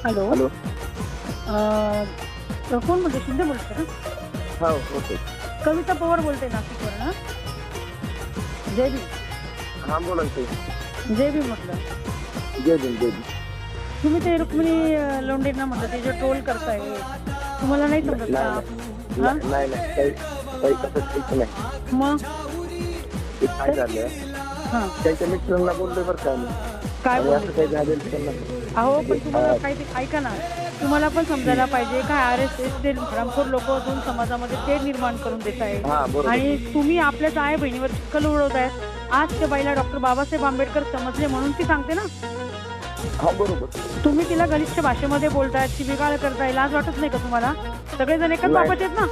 Hello. Hello. कोण बोलते? शिंदे बोलते ना? हो ओके. कविता पवार बोलते नाशिकवर ना. जय भीम. हां बोला की. जय भीम म्हटलं. जय भीम जय भीम. तुम्ही ते रुक्मिणी लोंढेंना म्हटलं ते जे ट्रोल करताय तुम्हाला नाही समजत का? नाही काही तसं नाही. मग ते काय झालं त्यांच्या मित्रांना बोलले बरं का मी. काय असं काही झालं त्यांना. अहो पण तुम्हाला काहीतरी ऐका ना, तुम्हाला पण समजायला पाहिजे काय RSS ते हरामखोर लोक अजून समाजामध्ये ते निर्माण करून देत आहेत आणि तुम्ही आपल्याच आई बहिणीवर चिखल उडवताय. आज त्या बाईला डॉक्टर बाबासाहेब आंबेडकर समजले म्हणून ती सांगते ना. हा बरोबर. तुम्ही तिला गलिच्छ भाषेमध्ये बोलताय, ती बिघाड करताय, लाज वाटत नाही का तुम्हाला? सगळेजण एकच बाबाचे आहेत ना.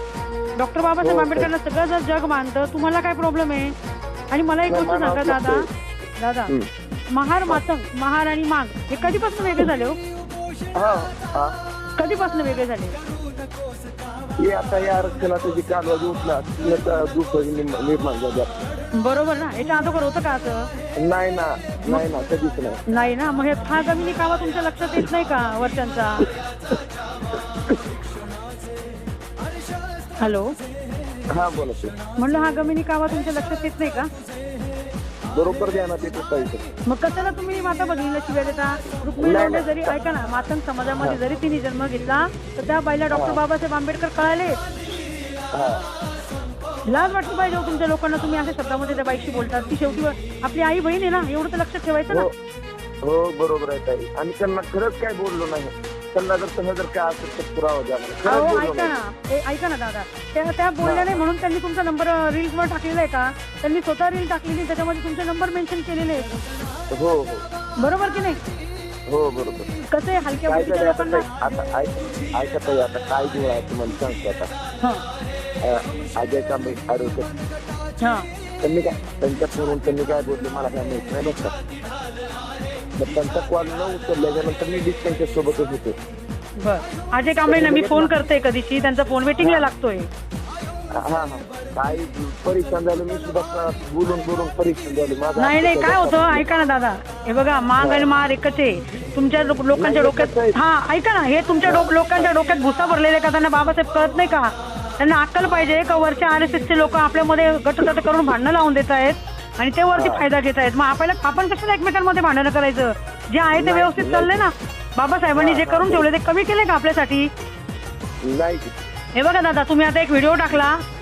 डॉक्टर बाबासाहेब आंबेडकरला सगळं जर जग मानतं, तुम्हाला काय प्रॉब्लेम आहे? आणि मला एक गोष्ट सांगा दादा, महार मातंग, महार आणि माग हे कधीपासून वेगळे झाले हो? कधीपासून वेगळे झाले? हे आता या आरक्षणाचा जी कालवा उठला निर्माण झाला. बरोबर ना. याच्या अगोदर होतं का असं? नाही ना कधीच नाही ना. मग हा जमिनी कावा तुमच्या लक्षात येत नाही का वर्षांचा? हॅलो. हा बोला. म्हणलं हा जमिनी कावा तुमच्या लक्षात येत नाही का? बरोबर द्या ना ते पाहिजे. मग कशाला तुम्ही माता भगिनीला शिव्या देता? रुक्मिणी लोंढे जरी ऐका ना, मातंग समाजामध्ये जरी तिने जन्म घेतला तर त्या बाईला डॉक्टर बाबासाहेब आंबेडकर कळाले. लाज वाटली पाहिजे तुमच्या लोकांना. तुम्ही अशा शब्दामध्ये त्या बाईशी बोलतात. ती शेवटी आपली आई बहीण आहे ना, एवढं तर लक्षात ठेवायचं ना. हो बरोबर आहे ताई. आणि त्यांना खरंच काय बोललो नाही. त्यांना जर काय असेल तर पुरावा द्या. ऐका ना दादा, त्या बोलल्या नाही म्हणून त्यांनी तुमचा नंबर रील्सवर टाकलेला आहे का? त्यांनी स्वतः रील टाकलेली, त्याच्यामध्ये तुमचे नंबर मेन्शन केलेले आहेत. हो बरोबर की नाही? हो बरोबर. कसं आहे हलक्या बुद्धीच्या लोकांना. आता ऐकत आहे. आता काय दिवळ आहे तुम्हाला सांगतो. आता अजय कांबळे आरोग्य त्यांनी काय त्यांच्या फोनवरून त्यांनी काय बोलले मला काय माहित नाही बघ. मग त्यांचा कॉल न उचलल्यानंतर मी त्यांच्या सोबतच होतो. बरं. अजय कांबळेंना मी फोन करते कधीची, त्यांचा फोन वेटिंगला लागतोय. काय परेशान झालं मी सुद्धा बोलून परेशान झालो. नाही काय होतं ऐका ना दादा, हे बघा मांग आणि मार एकच आहे तुमच्या लोकांच्या डोक्यात. ऐका ना, हे तुमच्या लोकांच्या डोक्यात भुसा भरलेले का? त्यांना बाबासाहेब कळत नाही का? त्यांना अक्कल पाहिजे का? वरच्या RSSचे लोक आपल्यामध्ये गटतट करून भांडणं लावून देत आहेत आणि ते वरती फायदा घेत आहेत. मग आपण कशाला एकमेकांमध्ये भांडणं करायचं? जे आहे ते व्यवस्थित चाललंय ना. बाबासाहेबांनी जे करून ठेवले ते कमी केले का आपल्यासाठी? हे बघा दादा, तुम्ही आता एक व्हिडिओ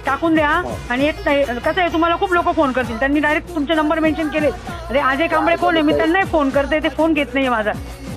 टाकून द्या आणि एक कसं आहे, तुम्हाला खूप लोक फोन करतील. त्यांनी डायरेक्ट तुमचे नंबर मेन्शन केले. अरे अजय कांबळे कोण आहे? मी त्यांनाही फोन करते, ते फोन घेत नाही माझा.